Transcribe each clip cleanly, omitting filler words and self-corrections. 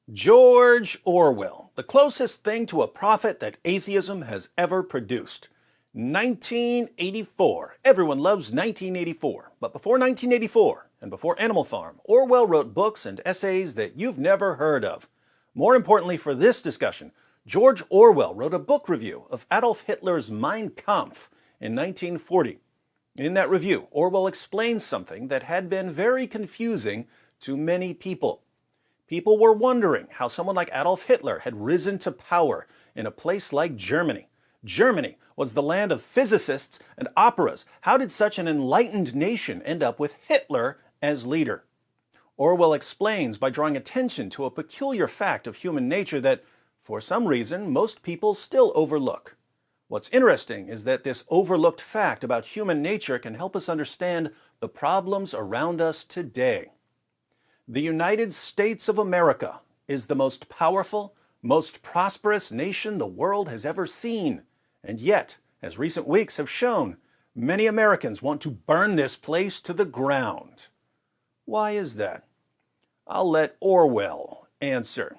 George Orwell, the closest thing to a prophet that atheism has ever produced. 1984. Everyone loves 1984. But before 1984, and before Animal Farm, Orwell wrote books and essays that you've never heard of. More importantly for this discussion, George Orwell wrote a book review of Adolf Hitler's Mein Kampf in 1940. In that review, Orwell explains something that had been very confusing to many people. People were wondering how someone like Adolf Hitler had risen to power in a place like Germany. Germany was the land of physicists and operas. How did such an enlightened nation end up with Hitler as leader? Orwell explains by drawing attention to a peculiar fact of human nature that, for some reason, most people still overlook. What's interesting is that this overlooked fact about human nature can help us understand the problems around us today. The United States of America is the most powerful, most prosperous nation the world has ever seen. And yet, as recent weeks have shown, many Americans want to burn this place to the ground. Why is that? I'll let Orwell answer.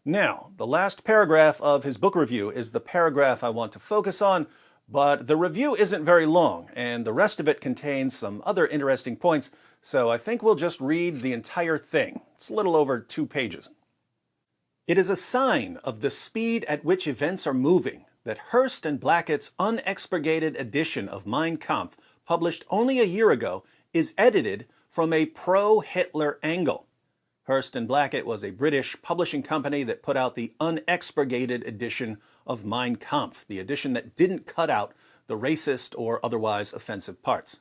Now, the last paragraph of his book review is the paragraph I want to focus on, but the review isn't very long, and the rest of it contains some other interesting points, so I think we'll just read the entire thing. It's a little over 2 pages. It is a sign of the speed at which events are moving that Hearst and Blackett's unexpurgated edition of Mein Kampf, published only a year ago, is edited from a pro-Hitler angle. Hearst and Blackett was a British publishing company that put out the unexpurgated edition of Mein Kampf, the edition that didn't cut out the racist or otherwise offensive parts.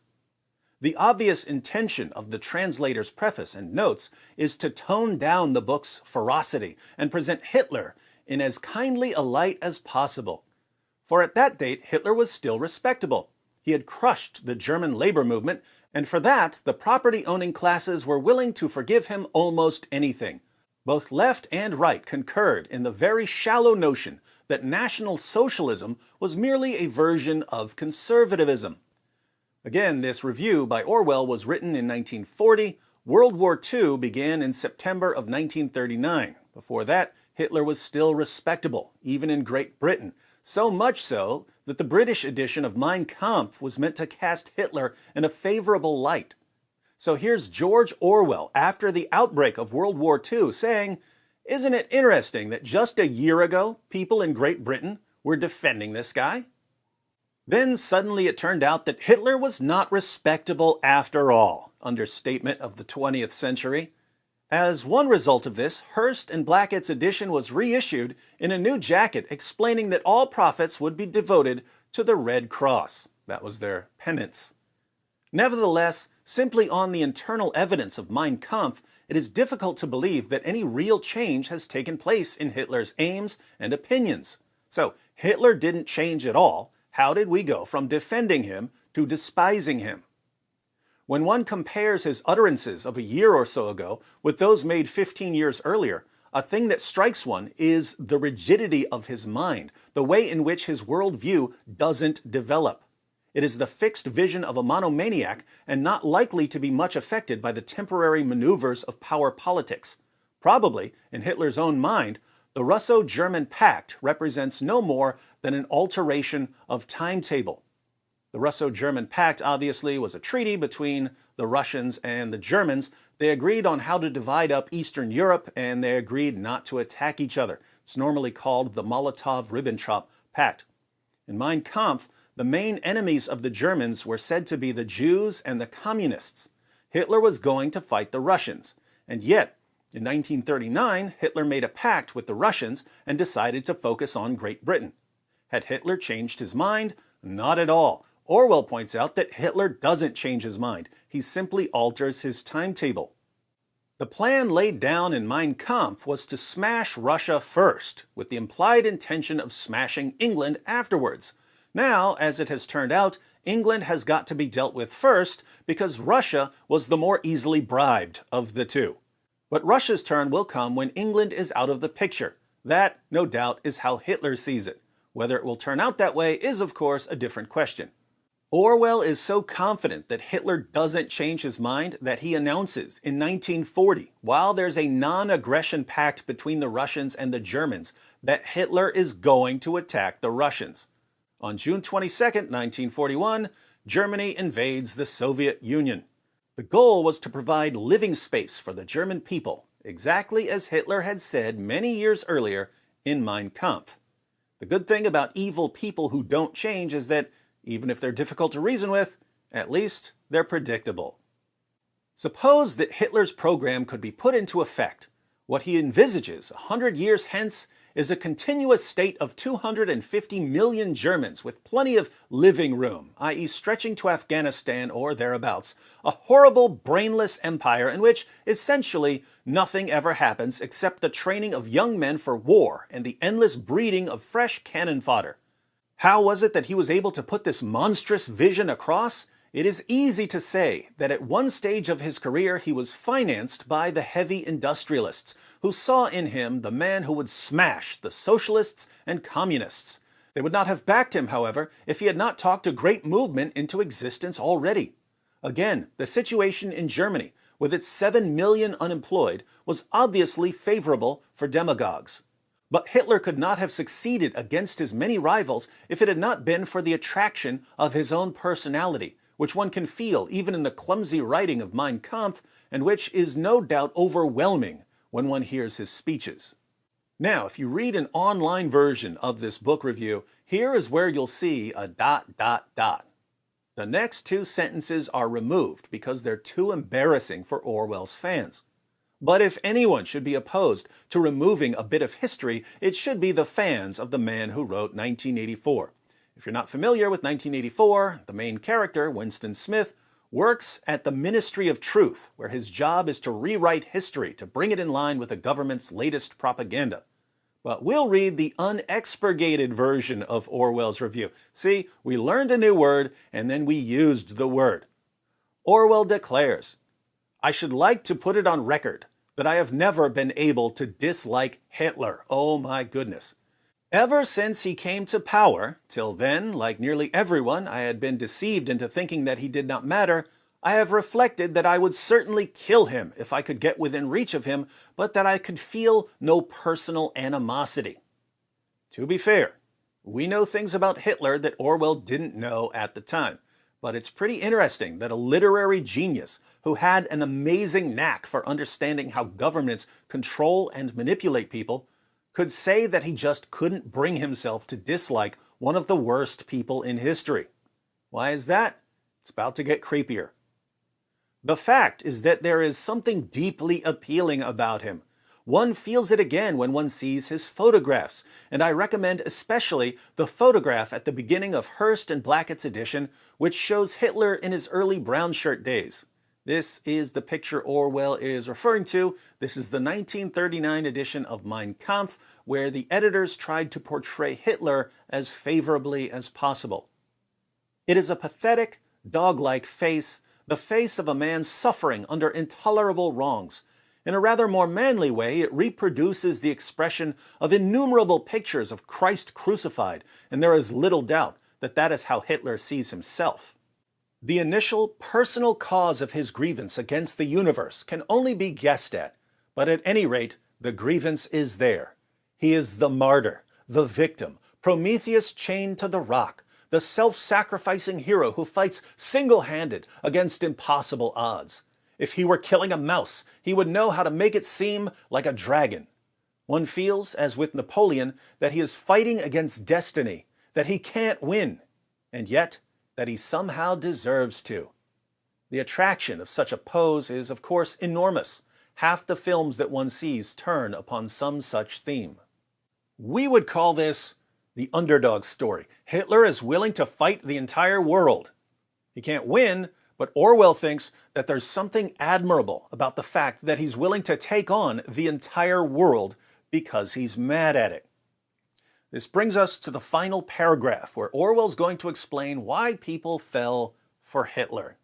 The obvious intention of the translator's preface and notes is to tone down the book's ferocity and present Hitler in as kindly a light as possible. For at that date, Hitler was still respectable. He had crushed the German labor movement, and for that, the property-owning classes were willing to forgive him almost anything. Both left and right concurred in the very shallow notion that National Socialism was merely a version of conservatism. Again, this review by Orwell was written in 1940. World War II began in September of 1939. Before that, Hitler was still respectable, even in Great Britain. So much so that the British edition of Mein Kampf was meant to cast Hitler in a favorable light. So here's George Orwell after the outbreak of World War II saying, "Isn't it interesting that just a year ago, people in Great Britain were defending this guy?" Then suddenly it turned out that Hitler was not respectable after all. Understatement of the 20th century. As one result of this, Hearst and Blackett's edition was reissued in a new jacket explaining that all profits would be devoted to the Red Cross. That was their penance. Nevertheless, simply on the internal evidence of Mein Kampf, it is difficult to believe that any real change has taken place in Hitler's aims and opinions. So, Hitler didn't change at all. How did we go from defending him to despising him? When one compares his utterances of a year or so ago with those made 15 years earlier, a thing that strikes one is the rigidity of his mind, the way in which his worldview doesn't develop. It is the fixed vision of a monomaniac and not likely to be much affected by the temporary maneuvers of power politics. Probably, in Hitler's own mind, the Russo-German Pact represents no more than an alteration of timetable. The Russo-German Pact obviously was a treaty between the Russians and the Germans. They agreed on how to divide up Eastern Europe, and they agreed not to attack each other. It's normally called the Molotov-Ribbentrop Pact. In Mein Kampf, the main enemies of the Germans were said to be the Jews and the Communists. Hitler was going to fight the Russians. And yet, in 1939, Hitler made a pact with the Russians and decided to focus on Great Britain. Had Hitler changed his mind? Not at all. Orwell points out that Hitler doesn't change his mind. He simply alters his timetable. The plan laid down in Mein Kampf was to smash Russia first, with the implied intention of smashing England afterwards. Now, as it has turned out, England has got to be dealt with first because Russia was the more easily bribed of the two. But Russia's turn will come when England is out of the picture. That, no doubt, is how Hitler sees it. Whether it will turn out that way is, of course, a different question. Orwell is so confident that Hitler doesn't change his mind that he announces in 1940, while there's a non-aggression pact between the Russians and the Germans, that Hitler is going to attack the Russians. On June 22, 1941, Germany invades the Soviet Union. The goal was to provide living space for the German people, exactly as Hitler had said many years earlier in Mein Kampf. The good thing about evil people who don't change is that even if they're difficult to reason with, at least they're predictable. Suppose that Hitler's program could be put into effect. What he envisages 100 years hence is a continuous state of 250 million Germans with plenty of living room, i.e. stretching to Afghanistan or thereabouts, a horrible, brainless empire in which, essentially, nothing ever happens except the training of young men for war and the endless breeding of fresh cannon fodder. How was it that he was able to put this monstrous vision across? It is easy to say that at one stage of his career he was financed by the heavy industrialists, who saw in him the man who would smash the socialists and communists. They would not have backed him, however, if he had not talked a great movement into existence already. Again, the situation in Germany, with its 7 million unemployed, was obviously favorable for demagogues. But Hitler could not have succeeded against his many rivals if it had not been for the attraction of his own personality, which one can feel even in the clumsy writing of Mein Kampf, and which is no doubt overwhelming when one hears his speeches. Now, if you read an online version of this book review, here is where you'll see a ... The next two sentences are removed because they're too embarrassing for Orwell's fans. But if anyone should be opposed to removing a bit of history, it should be the fans of the man who wrote 1984. If you're not familiar with 1984, the main character, Winston Smith, works at the Ministry of Truth, where his job is to rewrite history to bring it in line with the government's latest propaganda. But we'll read the unexpurgated version of Orwell's review. See, we learned a new word, and then we used the word. Orwell declares, "I should like to put it on record that I have never been able to dislike Hitler." Oh my goodness. Ever since he came to power, till then, like nearly everyone, I had been deceived into thinking that he did not matter. I have reflected that I would certainly kill him if I could get within reach of him, but that I could feel no personal animosity. To be fair, we know things about Hitler that Orwell didn't know at the time. But it's pretty interesting that a literary genius who had an amazing knack for understanding how governments control and manipulate people could say that he just couldn't bring himself to dislike one of the worst people in history. Why is that? It's about to get creepier. The fact is that there is something deeply appealing about him. One feels it again when one sees his photographs, and I recommend especially the photograph at the beginning of Hearst and Blackett's edition, which shows Hitler in his early brown shirt days. This is the picture Orwell is referring to. This is the 1939 edition of Mein Kampf, where the editors tried to portray Hitler as favorably as possible. It is a pathetic, dog-like face, the face of a man suffering under intolerable wrongs. In a rather more manly way, it reproduces the expression of innumerable pictures of Christ crucified, and there is little doubt that that is how Hitler sees himself. The initial personal cause of his grievance against the universe can only be guessed at, but at any rate, the grievance is there. He is the martyr, the victim, Prometheus chained to the rock, the self-sacrificing hero who fights single-handed against impossible odds. If he were killing a mouse, he would know how to make it seem like a dragon. One feels, as with Napoleon, that he is fighting against destiny, that he can't win, and yet that he somehow deserves to. The attraction of such a pose is, of course, enormous. Half the films that one sees turn upon some such theme. We would call this the underdog story. Hitler is willing to fight the entire world. He can't win, but Orwell thinks that there's something admirable about the fact that he's willing to take on the entire world because he's mad at it. This brings us to the final paragraph, where Orwell's going to explain why people fell for Hitler.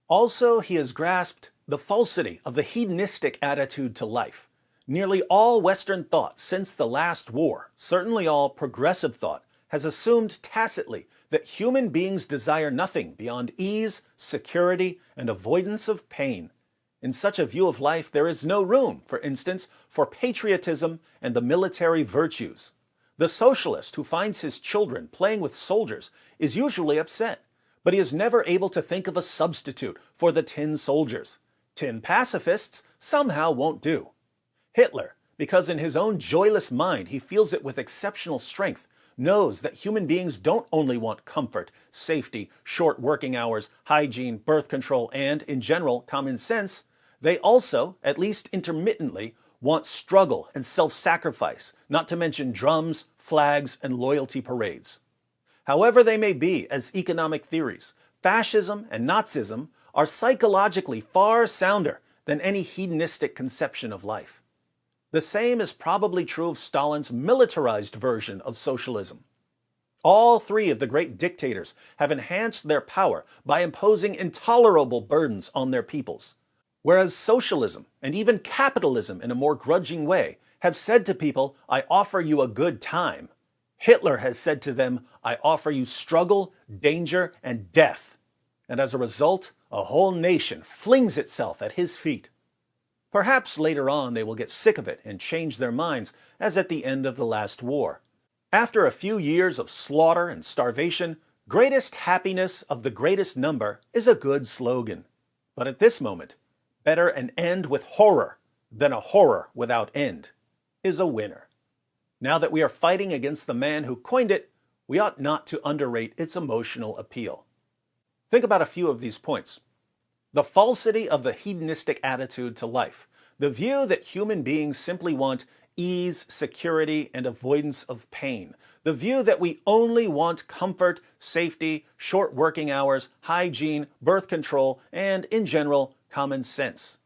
Also, he has grasped the falsity of the hedonistic attitude to life. Nearly all Western thought since the last war, certainly all progressive thought, has assumed tacitly that human beings desire nothing beyond ease, security, and avoidance of pain. In such a view of life, there is no room, for instance, for patriotism and the military virtues. The socialist who finds his children playing with soldiers is usually upset, but he is never able to think of a substitute for the tin soldiers. Tin pacifists somehow won't do. Hitler, because in his own joyless mind he feels it with exceptional strength, knows that human beings don't only want comfort, safety, short working hours, hygiene, birth control, and, in general, common sense. They also, at least intermittently, want struggle and self-sacrifice, not to mention drums, flags, and loyalty parades. However they may be as economic theories, fascism and Nazism are psychologically far sounder than any hedonistic conception of life. The same is probably true of Stalin's militarized version of socialism. All three of the great dictators have enhanced their power by imposing intolerable burdens on their peoples, whereas socialism, and even capitalism in a more grudging way, have said to people, "I offer you a good time." Hitler has said to them, "I offer you struggle, danger, and death." And as a result, a whole nation flings itself at his feet. Perhaps later on they will get sick of it and change their minds, as at the end of the last war. After a few years of slaughter and starvation, greatest happiness of the greatest number is a good slogan. But at this moment, better an end with horror than a horror without end is a winner. Now that we are fighting against the man who coined it, we ought not to underrate its emotional appeal. Think about a few of these points. The falsity of the hedonistic attitude to life, the view that human beings simply want ease, security, and avoidance of pain, the view that we only want comfort, safety, short working hours, hygiene, birth control, and, in general, common sense.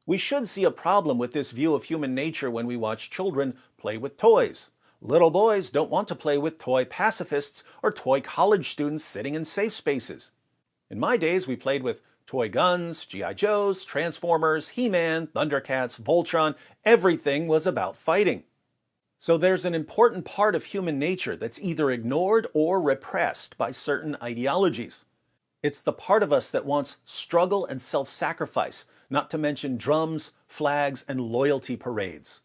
We should see a problem with this view of human nature when we watch children play with toys. Little boys don't want to play with toy pacifists or toy college students sitting in safe spaces. In my days, we played with toy guns, G.I. Joes, Transformers, He-Man, Thundercats, Voltron. Everything was about fighting. So there's an important part of human nature that's either ignored or repressed by certain ideologies. It's the part of us that wants struggle and self-sacrifice, not to mention drums, flags, and loyalty parades.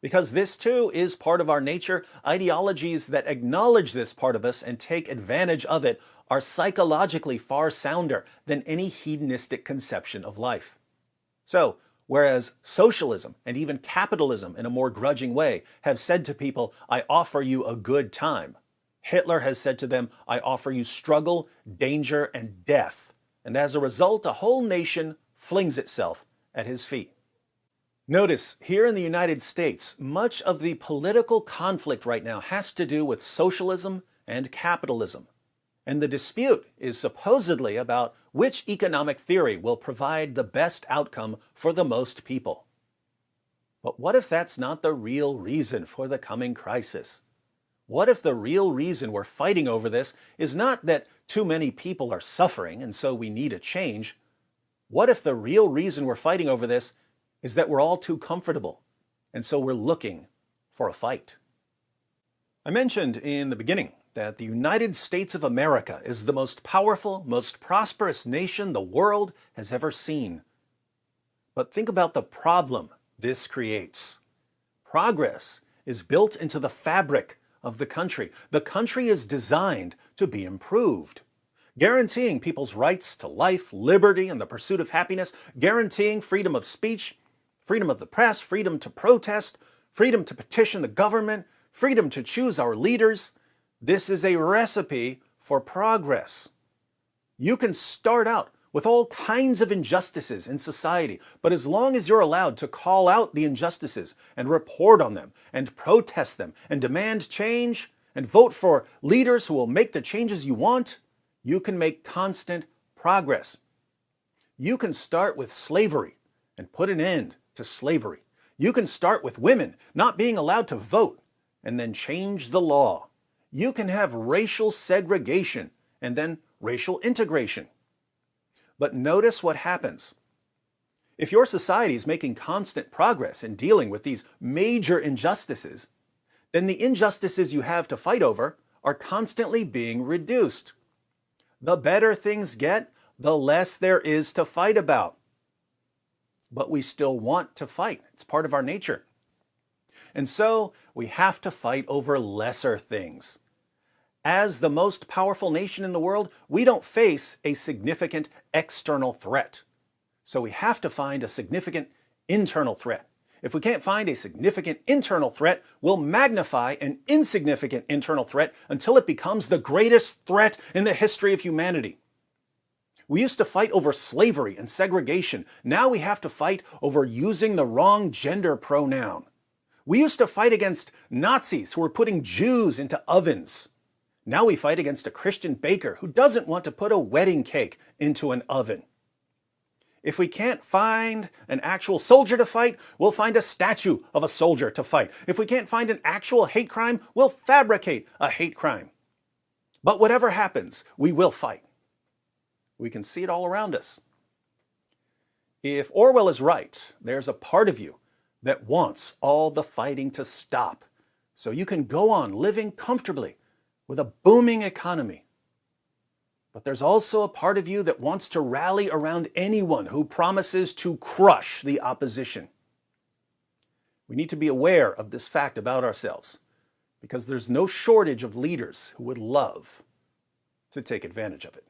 Because this too is part of our nature, ideologies that acknowledge this part of us and take advantage of it are psychologically far sounder than any hedonistic conception of life. So, whereas socialism and even capitalism in a more grudging way have said to people, "I offer you a good time," Hitler has said to them, "I offer you struggle, danger, and death." And as a result, a whole nation flings itself at his feet. Notice, here in the United States, much of the political conflict right now has to do with socialism and capitalism. And the dispute is supposedly about which economic theory will provide the best outcome for the most people. But what if that's not the real reason for the coming crisis? What if the real reason we're fighting over this is not that too many people are suffering and so we need a change? What if the real reason we're fighting over this is that we're all too comfortable and so we're looking for a fight? I mentioned in the beginning that the United States of America is the most powerful, most prosperous nation the world has ever seen. But think about the problem this creates. Progress is built into the fabric of the country. The country is designed to be improved, guaranteeing people's rights to life, liberty, and the pursuit of happiness, guaranteeing freedom of speech, freedom of the press, freedom to protest, freedom to petition the government, freedom to choose our leaders. This is a recipe for progress. You can start out with all kinds of injustices in society, but as long as you're allowed to call out the injustices and report on them and protest them and demand change and vote for leaders who will make the changes you want, you can make constant progress. You can start with slavery and put an end to slavery. You can start with women not being allowed to vote and then change the law. You can have racial segregation and then racial integration. But notice what happens. If your society is making constant progress in dealing with these major injustices, then the injustices you have to fight over are constantly being reduced. The better things get, the less there is to fight about. But we still want to fight. It's part of our nature. And so we have to fight over lesser things. As the most powerful nation in the world, we don't face a significant external threat. So we have to find a significant internal threat. If we can't find a significant internal threat, we'll magnify an insignificant internal threat until it becomes the greatest threat in the history of humanity. We used to fight over slavery and segregation. Now we have to fight over using the wrong gender pronoun. We used to fight against Nazis who were putting Jews into ovens. Now we fight against a Christian baker who doesn't want to put a wedding cake into an oven. If we can't find an actual soldier to fight, we'll find a statue of a soldier to fight. If we can't find an actual hate crime, we'll fabricate a hate crime. But whatever happens, we will fight. We can see it all around us. If Orwell is right, there's a part of you that wants all the fighting to stop so you can go on living comfortably with a booming economy. But there's also a part of you that wants to rally around anyone who promises to crush the opposition. We need to be aware of this fact about ourselves, because there's no shortage of leaders who would love to take advantage of it.